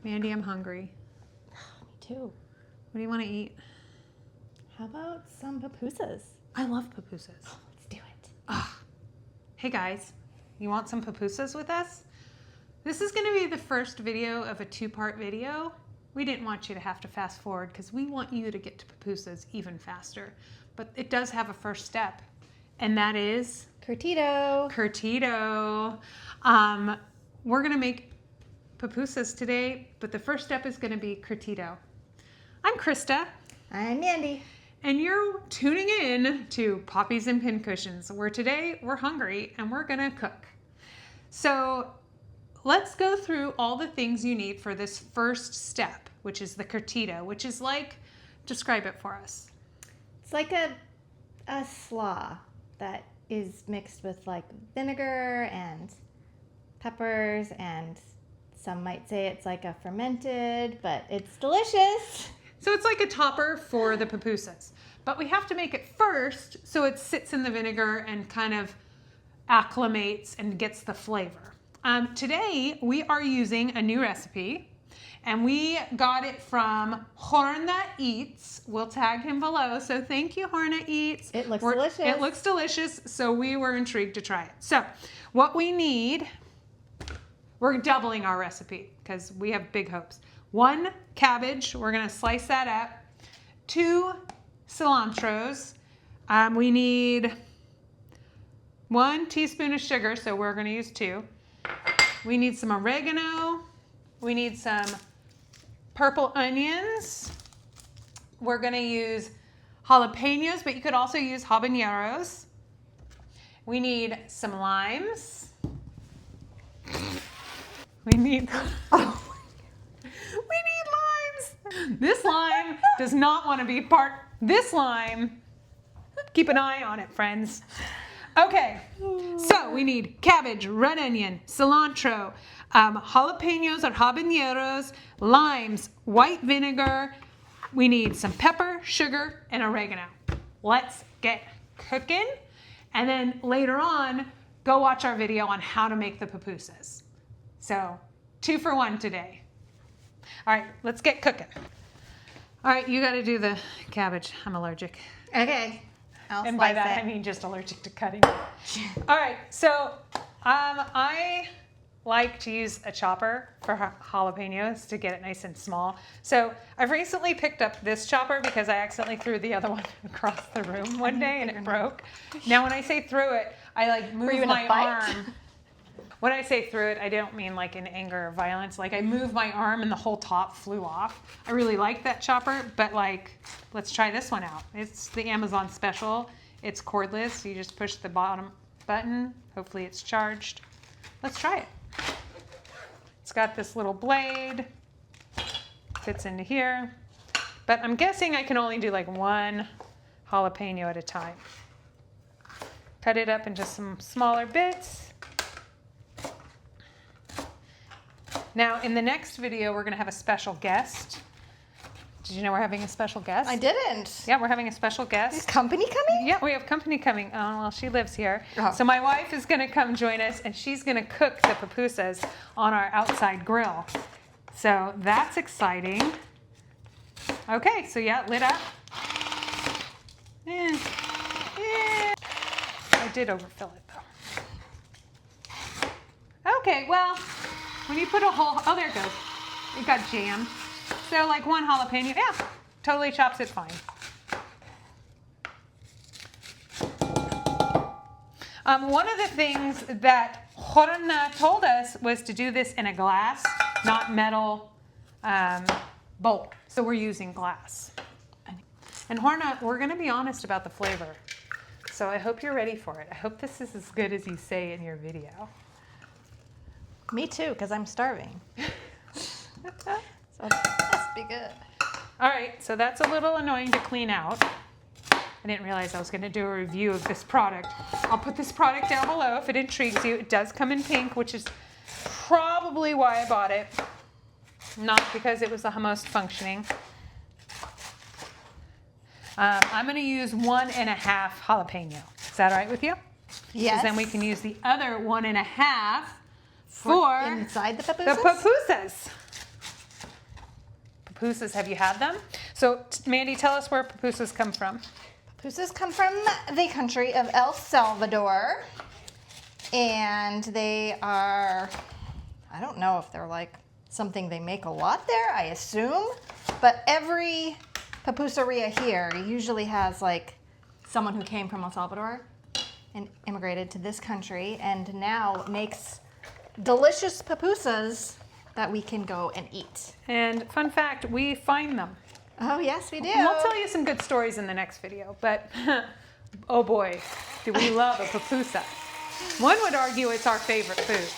Mandy, I'm hungry. Me too. What do you want to eat? How about some pupusas? I love pupusas. Let's do it. Hey guys, you want some pupusas with us? This is going to be the first video of a two-part video. We didn't want you to have to fast forward because we want you to get to pupusas even faster. But it does have a first step, and that is Curtido. Curtido. We're going to make pupusas today, but the first step is going to be Curtido. I'm Krista. I'm Mandy. And you're tuning in to Poppies and Pincushions, where today we're hungry and we're gonna cook. So let's go through all the things you need for this first step, which is the Curtido, which is like, describe it for us. It's like a slaw that is mixed with like vinegar and peppers, and some might say it's like a fermented, but it's delicious. So it's like a topper for the pupusas, but we have to make it first so it sits in the vinegar and kind of acclimates and gets the flavor. Today we are using a new recipe, and we got it from Horna Eats. We'll tag him below, so thank you, Horna Eats. It looks delicious. It looks delicious, so we were intrigued to try it. So what we need, we're doubling our recipe because we have big hopes. 1 cabbage, we're gonna slice that up. 2 cilantros. We need 1 teaspoon of sugar, so we're gonna use 2. We need some oregano. We need some purple onions. We're gonna use jalapenos, but you could also use habaneros. We need some limes. We need limes. This lime does not want to be part. This lime, keep an eye on it, friends. Okay, so we need cabbage, red onion, cilantro, jalapenos or habaneros, limes, white vinegar. We need some pepper, sugar, and oregano. Let's get cooking. And then later on, go watch our video on how to make the pupusas. So 2 for 1 today. All right, let's get cooking. All right, you got to do the cabbage. I'm allergic. Okay. And by that, I mean just allergic to cutting. All right, so I like to use a chopper for jalapenos to get it nice and small. So I've recently picked up this chopper because I accidentally threw the other one across the room one day and it broke. Now, when I say threw it, I like move my arm. When I say threw it, I don't mean like in anger or violence. Like I moved my arm and the whole top flew off. I really like that chopper, but like, let's try this one out. It's the Amazon special. It's cordless. You just push the bottom button. Hopefully it's charged. Let's try it. It's got this little blade. Fits into here. But I'm guessing I can only do like 1 jalapeno at a time. Cut it up into some smaller bits. Now, in the next video, we're going to have a special guest. Did you know we're having a special guest? I didn't. Yeah, we're having a special guest. Is company coming? Yeah, we have company coming. Oh, well, she lives here. Oh. So my wife is going to come join us, and she's going to cook the pupusas on our outside grill. So that's exciting. Okay, so yeah, lid up. I did overfill it, though. Okay, well, when you put a whole, oh, there it goes. It got jammed. So like 1 jalapeno, yeah, totally chops it fine. One of the things that Horna told us was to do this in a glass, not metal bowl. So we're using glass. And Horna, we're gonna be honest about the flavor. So I hope you're ready for it. I hope this is as good as you say in your video. Me too, because I'm starving. So it must be good. All right, so that's a little annoying to clean out. I didn't realize I was going to do a review of this product. I'll put this product down below if it intrigues you. It does come in pink, which is probably why I bought it. Not because it was the most functioning. I'm going to use 1.5 jalapeno. Is that all right with you? Yes. Because then we can use the other 1.5 for inside the pupusas? the pupusas. pupusas. Have you had them? So Mandy, tell us where pupusas come from. Pupusas come from the country of El Salvador, and they are, I don't know if they're like something they make a lot there, I assume, but every pupusaria here usually has like someone who came from El Salvador and immigrated to this country and now makes delicious pupusas that we can go and eat. And fun fact, we find them. Oh, yes, we do. And we'll tell you some good stories in the next video, but oh boy, do we love a pupusa. One would argue it's our favorite food.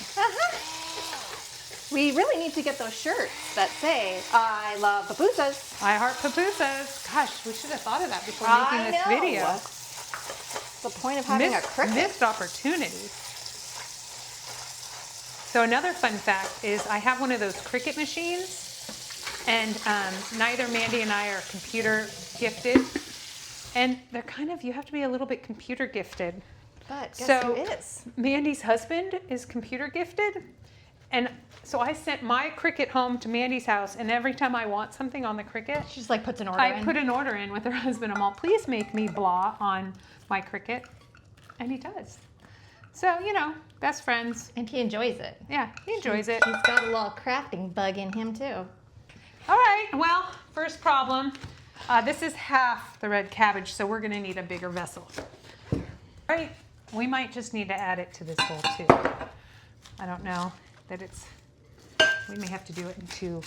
We really need to get those shirts that say, I love pupusas. I heart pupusas. Gosh, we should have thought of that before making this video. What's the point of having a cricket? Missed opportunity. So another fun fact is I have one of those Cricut machines, and neither Mandy and I are computer gifted, and they're kind of, you have to be a little bit computer gifted. But guess who is? Mandy's husband is computer gifted, and so I sent my Cricut home to Mandy's house, and every time I want something on the Cricut, She just like puts an order in. I put an order in with her husband. I'm all, please make me blah on my Cricut, and he does. So, you know, best friends. And he enjoys it. Yeah, he enjoys it. He's got a little crafting bug in him too. All right, well, first problem. This is half the red cabbage, so we're gonna need a bigger vessel. All right, we might just need to add it to this bowl too. I don't know that it's, we may have to do it in two.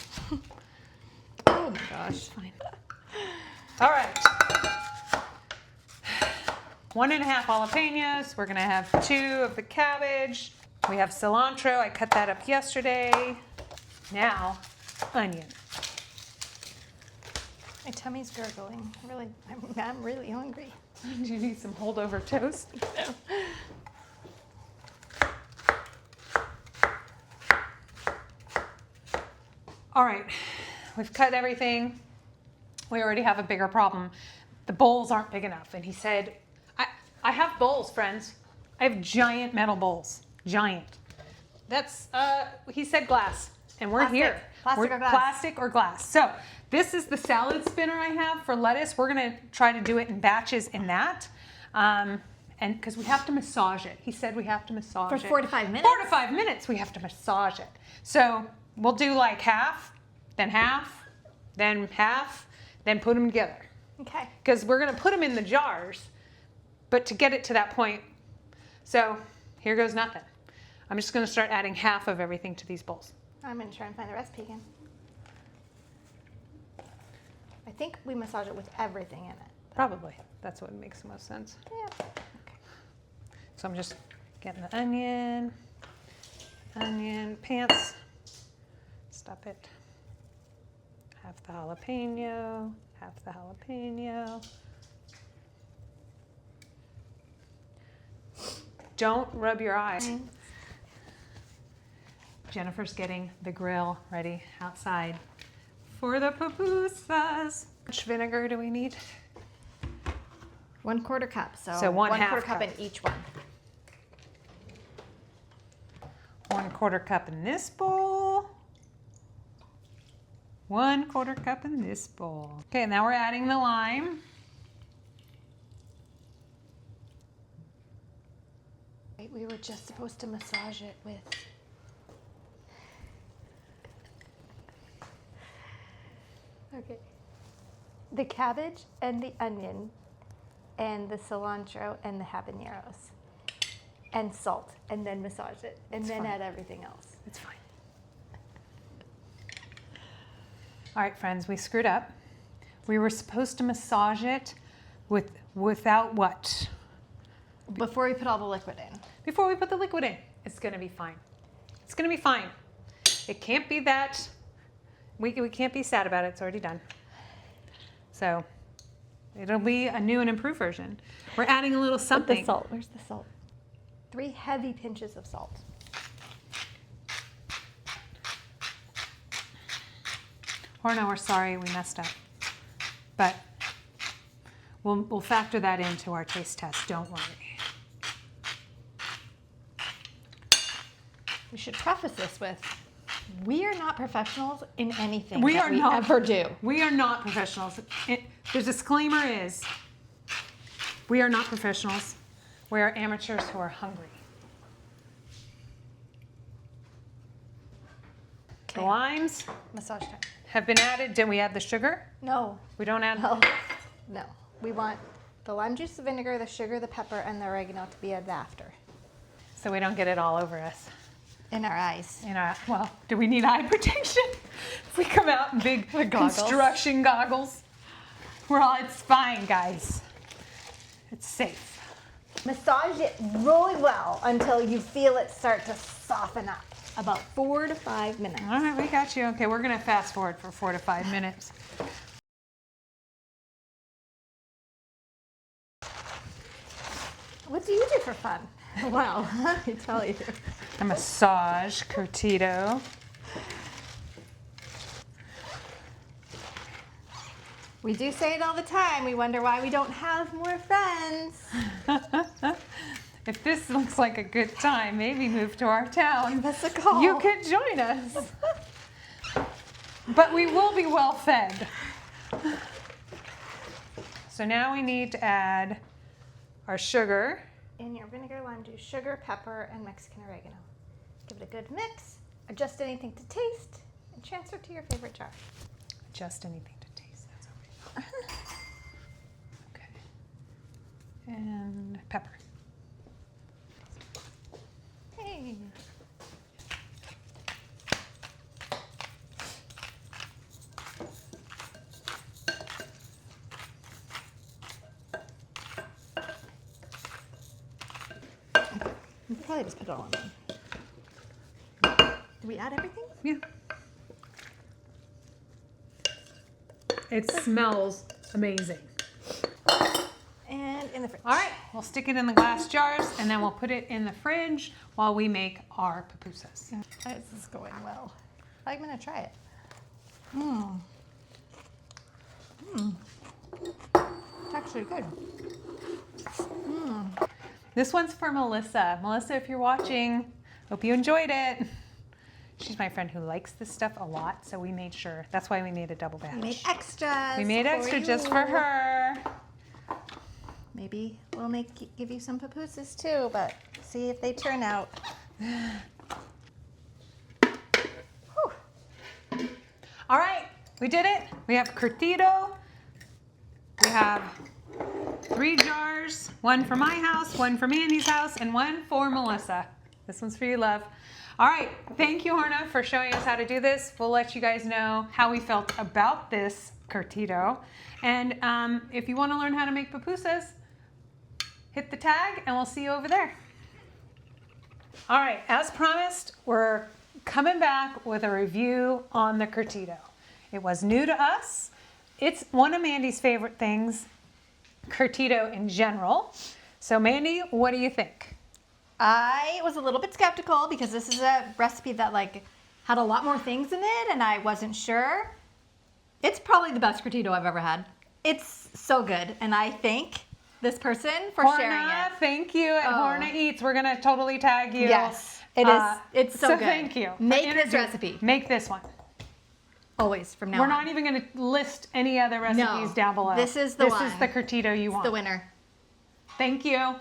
Oh my gosh. Fine. All right. 1.5 jalapenos. We're gonna have 2 of the cabbage. We have cilantro. I cut that up yesterday. Now, onion. My tummy's gurgling. Really, I'm really hungry. Do you need some holdover toast? All right, we've cut everything. We already have a bigger problem. The bowls aren't big enough. And he said, I have bowls, friends. I have giant metal bowls, giant. That's, he said glass, and we're Plastic. here. Plastic We're or glass? Plastic or glass. So this is the salad spinner I have for lettuce. We're gonna try to do it in batches in that. And because we have to massage it. He said we have to massage For it. 4 to 5 minutes? 4 to 5 minutes we have to massage it. So we'll do like half, then half, then half, then put them together. Okay. Because we're gonna put them in the jars, but to get it to that point, so here goes nothing. I'm just gonna start adding half of everything to these bowls. I'm gonna try and find the recipe again. I think we massage it with everything in it. Probably, that's what makes the most sense. Yeah. Okay. So I'm just getting the onion, pants, stop it. Half the jalapeno, half the jalapeno. Don't rub your eyes. Jennifer's getting the grill ready outside for the pupusas. How much vinegar do we need? 1/4 cup. So, So 1/2 1/4 cup cup. in each one. 1/4 cup in this bowl. 1/4 cup in this bowl. Okay, now we're adding the lime. We were just supposed to massage it with. Okay. The cabbage and the onion and the cilantro and the habaneros and salt, and then massage it, and then add everything else. It's fine. All right, friends, we screwed up. We were supposed to massage it without what? Before we put all the liquid in. Before we put the liquid in. It's gonna be fine. It's gonna be fine. It can't be that, we can't be sad about it, it's already done. So it'll be a new and improved version. We're adding a little something. The salt, where's the salt? 3 heavy pinches of salt. Or no, we're sorry, we messed up. But we'll factor that into our taste test, don't worry. We should preface this with, We are not professionals in anything We that are we not. ever do. We are not professionals. The disclaimer is, we are not professionals. We are amateurs who are hungry. The Okay. limes Massage time. have been added. Did we add the sugar? No. We don't add. No. No. We want the lime juice, the vinegar, the sugar, the pepper, and the oregano to be added after. So we don't get it all over us. In our eyes. Well, do we need eye protection? If we come out in big goggles. construction goggles, it's fine, guys. It's safe. Massage it really well until you feel it start to soften up. About 4 to 5 minutes. All right, we got you. Okay, we're gonna fast forward for 4 to 5 minutes. What do you do for fun? Well, let me tell you. A massage Curtido. We do say it all the time. We wonder why we don't have more friends. If this looks like a good time, maybe move to our town. Give us a call. You could join us. But we will be well fed. So now we need to add our sugar. In your vinegar, lime juice, sugar, pepper, and Mexican oregano. Give it a good mix. Adjust anything to taste, and transfer to your favorite jar. Just anything to taste. That's all right. Okay. And pepper. Hey. We'll probably just put it all in one. Did we add everything? Yeah. It smells amazing. And in the fridge. All right, we'll stick it in the glass jars and then we'll put it in the fridge while we make our pupusas. This is going well. I'm gonna try it. Mmm. Mmm. It's actually good. Mmm. This one's for Melissa. Melissa, if you're watching, hope you enjoyed it. She's my friend who likes this stuff a lot, so we made sure. That's why we made a double batch. We made extras. We made extra just for her. Maybe we'll give you some pupusas too, but see if they turn out. All right, we did it. We have Curtido. We have 3 jars, one for my house, one for Mandy's house, and one for Melissa. This one's for you, love. All right, thank you, Horna, for showing us how to do this. We'll let you guys know how we felt about this Curtido. And if you want to learn how to make pupusas, hit the tag and we'll see you over there. All right, as promised, we're coming back with a review on the Curtido. It was new to us. It's one of Mandy's favorite things, Curtido in general. So Mandy, what do you think? I was a little bit skeptical because this is a recipe that had a lot more things in it and I wasn't sure. It's probably the best Curtido I've ever had. It's so good and I thank this person for sharing it. Thank you at Horna Eats. We're gonna totally tag you. Yes, it is. It's so good. Thank you. Make this recipe. Make this one. Always from now on. We're not even gonna list any other recipes down below. This is the one. This is the Curtido you want. The winner. Thank you.